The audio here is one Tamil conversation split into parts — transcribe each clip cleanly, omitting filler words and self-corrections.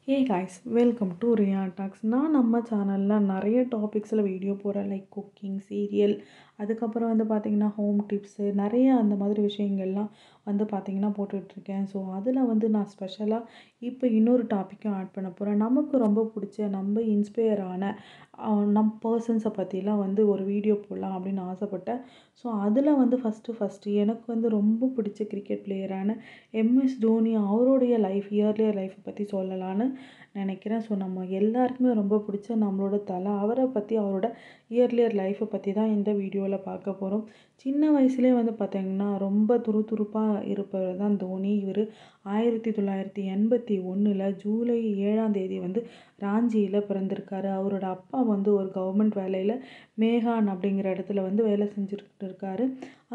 Hey guys, welcome to Riya Talks. நான் நம்ம சேனலில் நிறைய டாபிக்ஸில் வீடியோ போடுறேன் லைக் குக்கிங் சீரியல் அதுக்கப்புறம் வந்து பார்த்திங்கன்னா ஹோம் டிப்ஸு நிறைய அந்த மாதிரி விஷயங்கள்லாம் வந்து பார்த்திங்கன்னா போட்டுட்ருக்கேன். ஸோ அதில் வந்து நான் ஸ்பெஷலாக இப்போ இன்னொரு டாப்பிக்கும் ஆட் பண்ண போகிறேன். நமக்கு ரொம்ப பிடிச்ச நம்ம இன்ஸ்பயர் ஆன நம் பர்சன்ஸை பற்றிலாம் வந்து ஒரு வீடியோ போடலாம் அப்படின்னு ஆசைப்பட்டேன். ஸோ அதில் வந்து ஃபஸ்ட்டு எனக்கு வந்து ரொம்ப பிடிச்ச கிரிக்கெட் பிளேயரான எம்எஸ் தோனி அவருடைய இயர்லியர் லைஃப்பை பற்றி சொல்லலான்னு நினைக்கிறேன். ஸோ நம்ம எல்லாருக்குமே ரொம்ப பிடிச்ச நம்மளோட தலை அவரை பற்றி அவரோட இயர்லியர் லைஃப்பை பற்றி தான் இந்த வீடியோவில் பார்க்க போகிறோம். சின்ன வயசுலேயே வந்து பார்த்திங்கன்னா ரொம்ப துருதுருப்பாக இருப்பவர் தான் தோனி. இவர் 1981 ஜூலை 7ஆம் தேதி வந்து ராஞ்சியில் பிறந்திருக்காரு. அவரோட அப்பா வந்து ஒரு கவர்மெண்ட் வேலையில் மேகான் அப்படிங்கிற இடத்துல வந்து வேலை செஞ்சுட்டு இருக்காரு.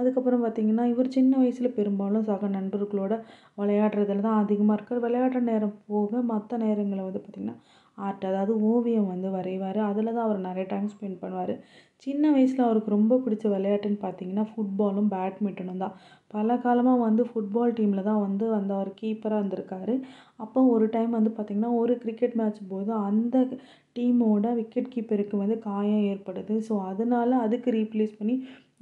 அதுக்கப்புறம் பார்த்திங்கன்னா இவர் சின்ன வயசில் பெரும்பாலும் சக நண்பர்களோட விளையாடுறதுல தான் அதிகமாக இருக்கார். விளையாடுற நேரம் போக மற்ற நேரங்களில் வந்து பார்த்திங்கன்னா ஆர்ட் அதாவது ஓவியம் வந்து வரைவார். அதில் தான் அவர் நிறைய டைம் ஸ்பெண்ட் பண்ணுவார். சின்ன வயசில் அவருக்கு ரொம்ப பிடிச்ச விளையாட்டுன்னு பார்த்திங்கன்னா ஃபுட்பாலும் பேட்மிண்டனும் தான். பல காலமாக வந்து ஃபுட்பால் டீமில் தான் வந்து அவர் கீப்பராக இருந்திருக்காரு. அப்போ ஒரு டைம் வந்து பார்த்திங்கன்னா ஒரு கிரிக்கெட் மேட்ச் போது அந்த டீமோட விக்கெட் கீப்பருக்கு வந்து காயம் ஏற்படுது. ஸோ அதனால அதுக்கு ரீப்ளேஸ் பண்ணி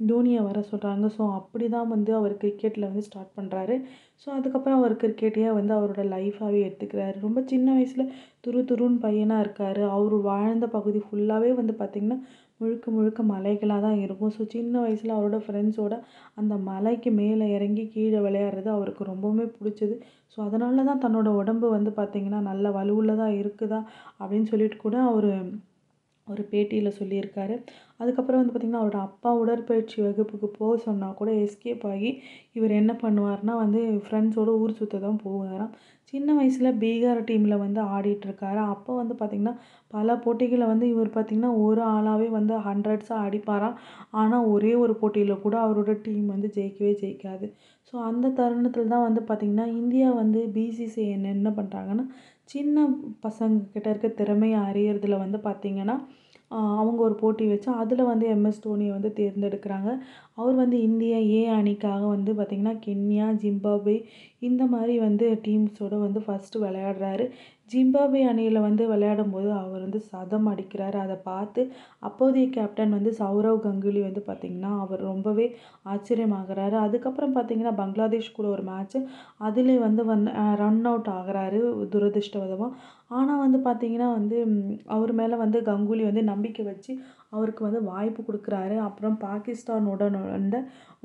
தோனியை வர சொல்கிறாங்க. ஸோ அப்படி தான் வந்து அவர் கிரிக்கெட்டில் வந்து ஸ்டார்ட் பண்ணுறாரு. ஸோ அதுக்கப்புறம் அவர் கிரிக்கெட்டையே வந்து அவரோட லைஃபாகவே எடுத்துக்கிறாரு. ரொம்ப சின்ன வயசில் துருன்னு பையனாக இருக்கார். அவர் வாழ்ந்த பகுதி ஃபுல்லாகவே வந்து பார்த்திங்கன்னா முழுக்க முழுக்க மலைகளாக தான் இருக்கும். ஸோ சின்ன வயசில் அவரோட ஃப்ரெண்ட்ஸோட அந்த மலைக்கு மேலே இறங்கி கீழே விளையாடுறது அவருக்கு ரொம்பவுமே பிடிச்சது. ஸோ அதனால தான் தன்னோட உடம்பு வந்து பார்த்திங்கன்னா நல்ல வலுவுள்ளதாக இருக்குதா அப்படின்னு சொல்லிட்டு கூட அவர் ஒரு பேட்டியில் சொல்லியிருக்காரு. அதுக்கப்புறம் வந்து பார்த்திங்கன்னா அவரோட அப்பா உடற்பயிற்சி வகுப்புக்கு போக சொன்னால் கூட எஸ்கேப் ஆகி இவர் என்ன பண்ணுவார்னா வந்து ஃப்ரெண்ட்ஸோடு ஊர் சுற்ற தான் போவாராம். சின்ன வயசில் பீகார் டீமில் வந்து ஆடிட்டுருக்காரு. அப்போ வந்து பார்த்திங்கன்னா பல போட்டிகளை வந்து இவர் பார்த்திங்கன்னா ஒரு ஆளாகவே வந்து ஹண்ட்ரட்ஸாக அடிப்பாராம். ஆனால் ஒரே ஒரு போட்டியில் கூட அவரோட டீம் வந்து ஜெயிக்காது. ஸோ அந்த தருணத்தில் தான் வந்து பார்த்திங்கன்னா இந்தியா வந்து பிசிசிஐ என்ன பண்ணுறாங்கன்னா சின்ன பசங்கக்கிட்ட இருக்க திறமையை அறியறதுல வந்து பார்த்திங்கன்னா அவங்க ஒரு போட்டி வச்சு அதில் வந்து எம்எஸ் தோனியை வந்து தேர்ந்தெடுக்கிறாங்க. அவர் வந்து இந்திய அணிக்காக வந்து பார்த்திங்கன்னா கென்யா, ஜிம்பாப்வே இந்த மாதிரி வந்து டீம்ஸோடு வந்து ஃபஸ்ட்டு விளையாடுறாரு. ஜிம்பாப்வே அணியில் வந்து விளையாடும்போது அவர் வந்து சதம் அடிக்கிறாரு. அதை பார்த்து அப்போதைய கேப்டன் வந்து சௌரவ் கங்குலி வந்து பார்த்திங்கன்னா அவர் ரொம்பவே ஆச்சரியமாகறாரு. அதுக்கப்புறம் பார்த்திங்கன்னா பங்களாதேஷ் கூட ஒரு மேட்ச்சு அதிலே வந்து ரன் அவுட் ஆகிறாரு துரதிர்ஷ்டவசமாக. ஆனால் வந்து பார்த்திங்கன்னா வந்து அவர் மேலே வந்து கங்குலி வந்து நம்பிக்கை வச்சு அவருக்கு வந்து வாய்ப்பு கொடுக்குறாரு. அப்புறம் பாகிஸ்தானோட நடந்த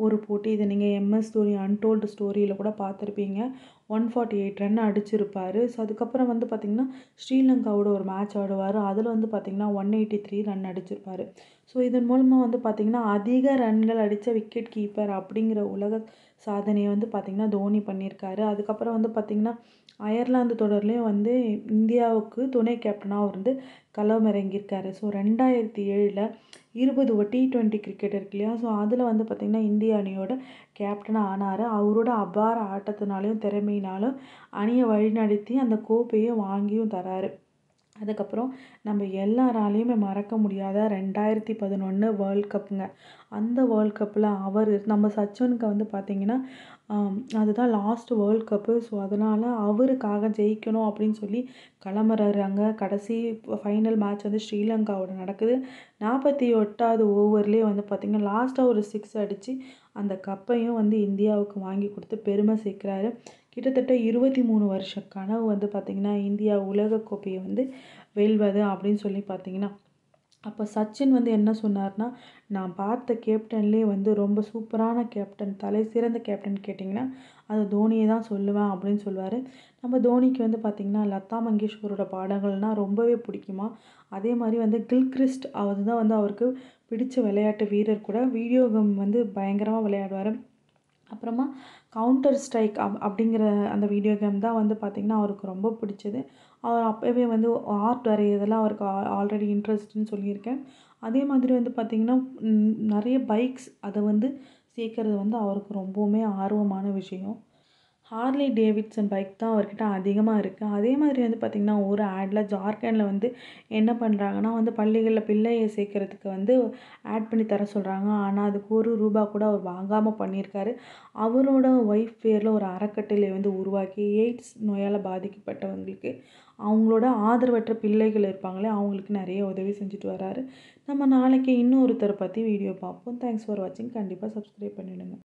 ஒரு போட்டி, இதை நீங்கள் எம்எஸ் தோனி அன்டோல்டு ஸ்டோரியில் கூட பார்த்துருப்பீங்க. 148 ரன் அடிச்சிருப்பார். ஸோ அதுக்கப்புறம் வந்து பார்த்திங்கன்னா ஸ்ரீலங்காவோட ஒரு மேட்ச் ஆடுவார். அதில் வந்து பார்த்திங்கன்னா 183 ரன் அடிச்சிருப்பார். ஸோ இதன் மூலமாக வந்து பார்த்திங்கன்னா அதிக ரன்கள் அடித்த விக்கெட் கீப்பர் அப்படிங்கிற உலக சாதனையை வந்து பார்த்திங்கன்னா தோனி பண்ணியிருக்காரு. அதுக்கப்புறம் வந்து பார்த்திங்கன்னா அயர்லாந்து தொடர்லேயும் வந்து இந்தியாவுக்கு துணை கேப்டனாக வந்து களமிறங்கியிருக்காரு. ஸோ 2007 20 T20 கிரிக்கெட் இருக்கு இல்லையா, ஸோ அதில் வந்து பார்த்திங்கன்னா இந்திய அணியோட கேப்டனாக ஆனார். அவரோட அபார ஆட்டத்தினாலையும் திறமையினாலும் அணியை வழிநடத்தி அந்த கோப்பையும் வாங்கியும் தராரு. அதுக்கப்புறம் நம்ம எல்லாராலையுமே மறக்க முடியாத 2011 வேர்ல்ட் கப்புங்க. அந்த வேர்ல்ட் கப்பில் நம்ம சச்சினுக்கு வந்து பார்த்திங்கன்னா அதுதான் லாஸ்ட் வேர்ல்ட் கப்பு. ஸோ அதனால் அவருக்காக ஜெயிக்கணும் அப்படின்னு சொல்லி களமிறங்குறாங்க. கடைசி ஃபைனல் மேட்ச் வந்து ஸ்ரீலங்காவோட நடக்குது. 48வது ஓவர்லேயே வந்து பார்த்திங்கன்னா லாஸ்ட்டாக ஒரு 6 அடித்து அந்த கப்பையும் வந்து இந்தியாவுக்கு வாங்கி கொடுத்து பெருமை சேர்க்குறாரு. கிட்டத்தட்ட 23 வருஷ கனவு வந்து பார்த்திங்கன்னா இந்தியா உலகக்கோப்பையை வந்து வெல்வது அப்படின்னு சொல்லி பார்த்திங்கன்னா அப்போ சச்சின் வந்து என்ன சொன்னார்னா, நான் பார்த்த கேப்டன்லேயே வந்து ரொம்ப சூப்பரான கேப்டன், தலை சிறந்த கேப்டன் கேட்டிங்கன்னா அது தோனியை தான் சொல்லுவேன் அப்படின்னு சொல்லுவார். நம்ம தோனிக்கு வந்து பார்த்திங்கன்னா லதா மங்கேஷ்கரோட பாடல்கள்னால் ரொம்பவே பிடிக்குமா. அதே மாதிரி வந்து கில்கிறிஸ்ட் அவர் தான் வந்து அவருக்கு பிடிச்ச விளையாட்டு வீரர் கூட. வீடியோ கேம் வந்து பயங்கரமாக விளையாடுவார். அப்புறமா கவுண்டர் ஸ்ட்ரைக் அப்படிங்கிற அந்த வீடியோ கேம் தான் வந்து பார்த்திங்கன்னா அவருக்கு ரொம்ப பிடிச்சது. அவர் அப்போவே வந்து ஆர்ட் வரையிறதெல்லாம் அவருக்கு ஆல்ரெடி இன்ட்ரெஸ்ட்னு சொல்லியிருக்கேன். அதே மாதிரி வந்து பார்த்திங்கன்னா நிறைய பைக்ஸ் அதை வந்து சேர்க்கறது வந்து அவருக்கு ரொம்பவுமே ஆர்வமான விஷயம். ஹார்லி டேவிட்சன் பைக் தான் அவர்கிட்ட அதிகமாக இருக்குது. அதே மாதிரி வந்து பார்த்திங்கன்னா, ஒரு ஆட்ல ஜார்க்கண்டில் வந்து என்ன பண்ணுறாங்கன்னா, வந்து பள்ளிகளில் பிள்ளைய சேர்க்கறதுக்கு வந்து ஆட் பண்ணி தர சொல்கிறாங்க. ஆனால் அதுக்கு ரூபா கூட அவர் வாங்காமல் பண்ணியிருக்காரு. அவரோட ஒய்ஃப் பேரில் ஒரு அறக்கட்டளை வந்து உருவாக்கி எய்ட்ஸ் நோயால் பாதிக்கப்பட்டவங்களுக்கு அவங்களோட ஆதரவற்ற பிள்ளைகள் இருப்பாங்களே அவங்களுக்கு நிறைய உதவி செஞ்சுட்டு வராரு. நம்ம நாளைக்கு இன்னொருத்தரை பற்றி வீடியோ பார்ப்போம். தேங்க்ஸ் ஃபார் வாட்சிங். கண்டிப்பாக சப்ஸ்கிரைப் பண்ணிவிடுங்க.